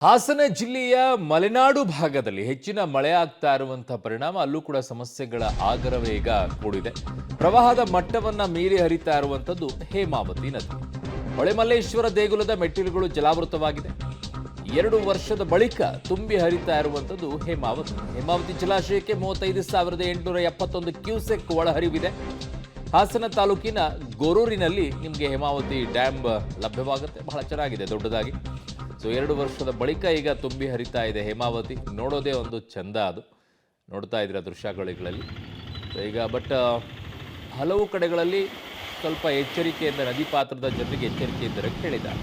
ಹಾಸನ ಜಿಲ್ಲೆಯ ಮಲೆನಾಡು ಭಾಗದಲ್ಲಿ ಹೆಚ್ಚಿನ ಮಳೆ ಆಗ್ತಾ ಇರುವಂತಹ ಪರಿಣಾಮ ಅಲ್ಲೂ ಕೂಡ ಸಮಸ್ಯೆಗಳ ಆಗರವೇ ಈಗ ಕೂಡಿದೆ. ಪ್ರವಾಹದ ಮಟ್ಟವನ್ನ ಮೀರಿ ಹರಿತಾ ಇರುವಂತದ್ದು ಹೇಮಾವತಿ ನದಿ. ಹೊಳೆಮಲ್ಲೇಶ್ವರ ದೇಗುಲದ ಮೆಟ್ಟಿಲುಗಳು ಜಲಾವೃತವಾಗಿದೆ. 2 ವರ್ಷದ ಬಳಿಕ ತುಂಬಿ ಹರಿತಾ ಇರುವಂತದ್ದು ಹೇಮಾವತಿ ಜಲಾಶಯಕ್ಕೆ 35,871 ಕ್ಯೂಸೆಕ್ ಒಳಹರಿವಿದೆ. ಹಾಸನ ತಾಲೂಕಿನ ಗೊರೂರಿನಲ್ಲಿ ನಿಮಗೆ ಹೇಮಾವತಿ ಡ್ಯಾಮ್ ಲಭ್ಯವಾಗುತ್ತೆ. ಬಹಳ ಚೆನ್ನಾಗಿದೆ, ದೊಡ್ಡದಾಗಿ. ಸೊ 2 ವರ್ಷದ ಬಳಿಕ ಈಗ ತುಂಬಿ ಹರಿತಾ ಇದೆ ಹೇಮಾವತಿ. ನೋಡೋದೇ ಒಂದು ಚಂದ. ಅದು ನೋಡ್ತಾ ಇದ್ದೀರಾ ದೃಶ್ಯಾವಳಿಗಳಲ್ಲಿ. ಈಗ ಹಲವು ಕಡೆಗಳಲ್ಲಿ ಸ್ವಲ್ಪ ಎಚ್ಚರಿಕೆಯಿಂದ, ನದಿ ಪಾತ್ರದ ಜನರಿಗೆ ಎಚ್ಚರಿಕೆಯಿಂದ ಹೇಳಿದ್ದಾರೆ.